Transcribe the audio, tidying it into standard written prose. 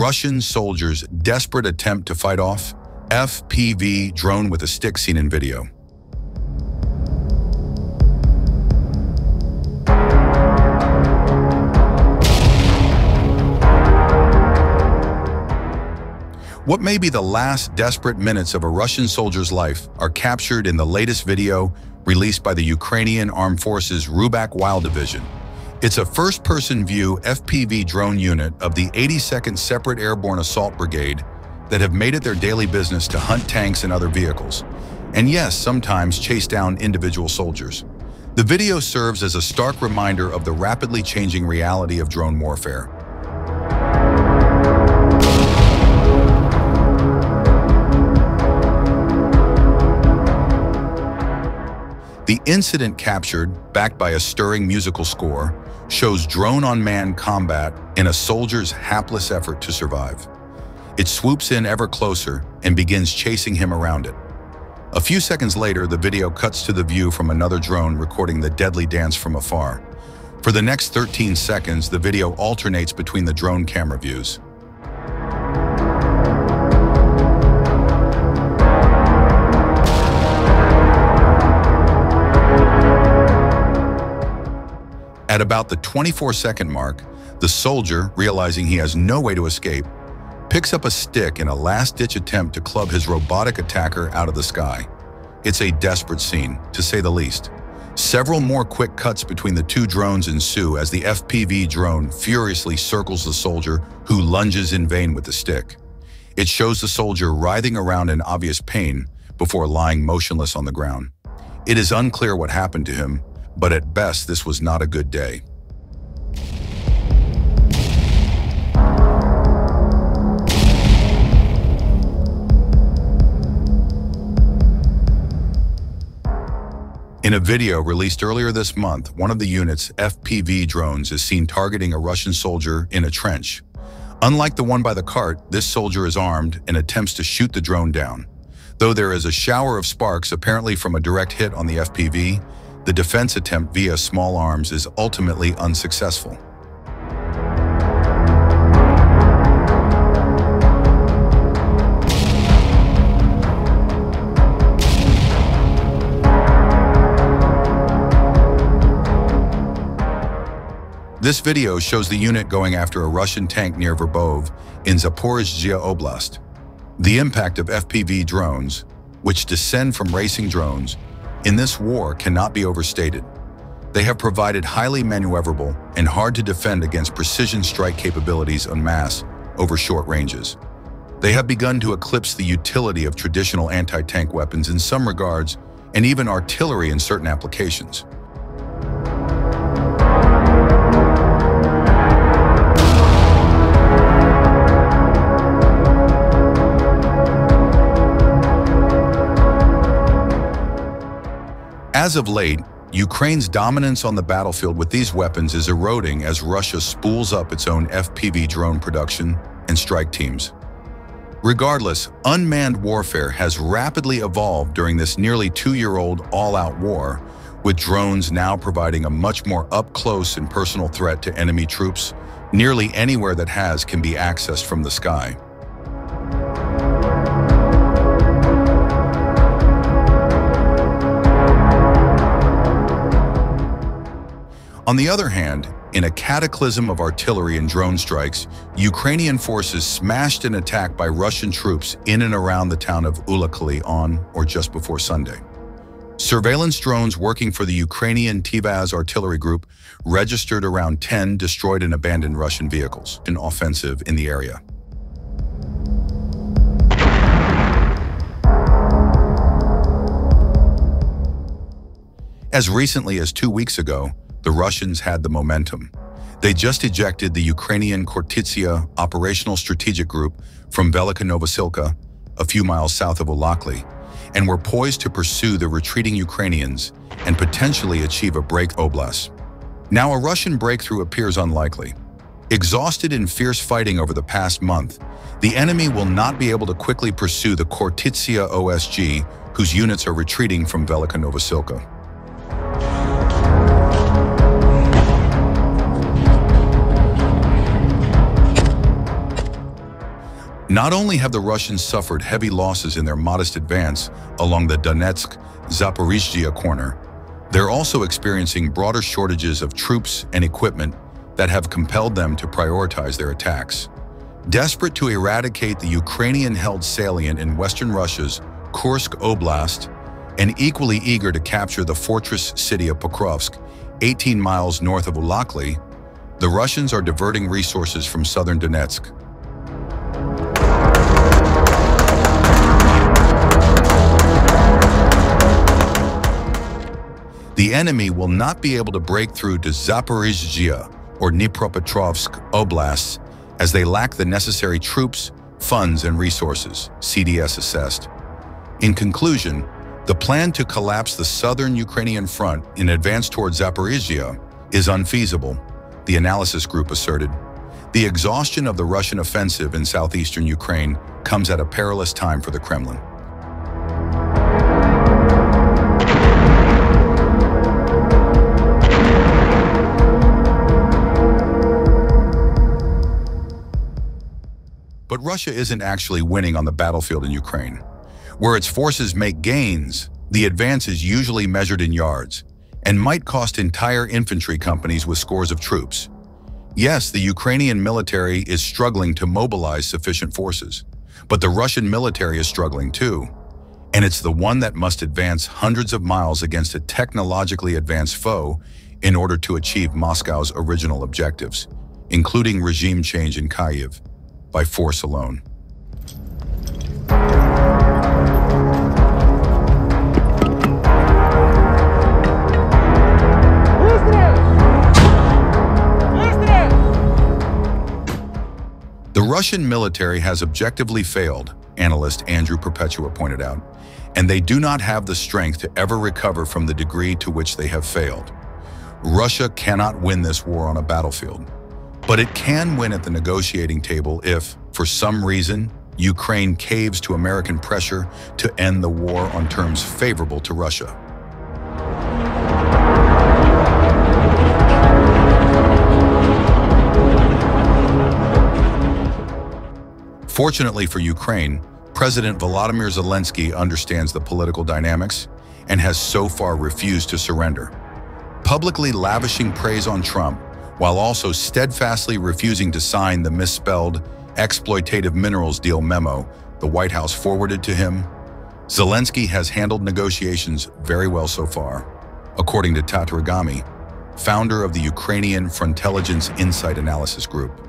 Russian soldiers' desperate attempt to fight off FPV drone with a stick seen in video. What may be the last desperate minutes of a Russian soldier's life are captured in the latest video released by the Ukrainian Armed Forces Rubak Wild Division. It's a first-person view FPV drone unit of the 82nd Separate Airborne Assault Brigade that have made it their daily business to hunt tanks and other vehicles, and yes, sometimes chase down individual soldiers. The video serves as a stark reminder of the rapidly changing reality of drone warfare. The incident captured, backed by a stirring musical score, shows drone-on-man combat in a soldier's hapless effort to survive. It swoops in ever closer and begins chasing him around it. A few seconds later, the video cuts to the view from another drone recording the deadly dance from afar. For the next 13 seconds, the video alternates between the drone camera views. At about the 24-second mark, the soldier, realizing he has no way to escape, picks up a stick in a last-ditch attempt to club his robotic attacker out of the sky. It's a desperate scene, to say the least. Several more quick cuts between the two drones ensue as the FPV drone furiously circles the soldier, who lunges in vain with the stick. It shows the soldier writhing around in obvious pain before lying motionless on the ground. It is unclear what happened to him, but at best this was not a good day. In a video released earlier this month, one of the unit's FPV drones is seen targeting a Russian soldier in a trench. Unlike the one by the cart, this soldier is armed and attempts to shoot the drone down. Though there is a shower of sparks apparently from a direct hit on the FPV, the defense attempt via small arms is ultimately unsuccessful. This video shows the unit going after a Russian tank near Verbov in Zaporizhzhia Oblast. The impact of FPV drones, which descend from racing drones, in this war cannot be overstated. They have provided highly maneuverable and hard to defend against precision strike capabilities en masse over short ranges. They have begun to eclipse the utility of traditional anti-tank weapons in some regards, and even artillery in certain applications. As of late, Ukraine's dominance on the battlefield with these weapons is eroding as Russia spools up its own FPV drone production and strike teams. Regardless, unmanned warfare has rapidly evolved during this nearly two-year-old all-out war, with drones now providing a much more up-close and personal threat to enemy troops. Nearly anywhere that can be accessed from the sky. On the other hand, in a cataclysm of artillery and drone strikes, Ukrainian forces smashed an attack by Russian troops in and around the town of Ulakali on or just before Sunday. Surveillance drones working for the Ukrainian Tivaz artillery group registered around 10 destroyed and abandoned Russian vehicles, an offensive in the area. As recently as 2 weeks ago, the Russians had the momentum. They just ejected the Ukrainian Khortytsia Operational Strategic Group from Velika Novosilka, a few miles south of Ulakli, and were poised to pursue the retreating Ukrainians and potentially achieve a breakthrough oblast. Now a Russian breakthrough appears unlikely. Exhausted in fierce fighting over the past month, the enemy will not be able to quickly pursue the Khortytsia OSG, whose units are retreating from Velika Novosilka. Not only have the Russians suffered heavy losses in their modest advance along the Donetsk-Zaporizhzhia corner, they're also experiencing broader shortages of troops and equipment that have compelled them to prioritize their attacks. Desperate to eradicate the Ukrainian-held salient in western Russia's Kursk Oblast, and equally eager to capture the fortress city of Pokrovsk, 18 miles north of Ulakli, the Russians are diverting resources from southern Donetsk. The enemy will not be able to break through to Zaporizhzhia or Dnipropetrovsk oblasts as they lack the necessary troops, funds, and resources, CDS assessed. In conclusion, the plan to collapse the southern Ukrainian front in advance towards Zaporizhzhia is unfeasible, the analysis group asserted. The exhaustion of the Russian offensive in southeastern Ukraine comes at a perilous time for the Kremlin. But Russia isn't actually winning on the battlefield in Ukraine. Where its forces make gains, the advance is usually measured in yards and might cost entire infantry companies with scores of troops. Yes, the Ukrainian military is struggling to mobilize sufficient forces, but the Russian military is struggling too. And it's the one that must advance hundreds of miles against a technologically advanced foe in order to achieve Moscow's original objectives, including regime change in Kyiv, by force alone. The Russian military has objectively failed, analyst Andrew Perpetua pointed out, and they do not have the strength to ever recover from the degree to which they have failed. Russia cannot win this war on a battlefield, but it can win at the negotiating table if, for some reason, Ukraine caves to American pressure to end the war on terms favorable to Russia. Fortunately for Ukraine, President Volodymyr Zelensky understands the political dynamics and has so far refused to surrender. Publicly lavishing praise on Trump, while also steadfastly refusing to sign the misspelled exploitative minerals deal memo the White House forwarded to him, Zelensky has handled negotiations very well so far, according to Tatarigami, founder of the Ukrainian Frontelligence Insight Analysis Group.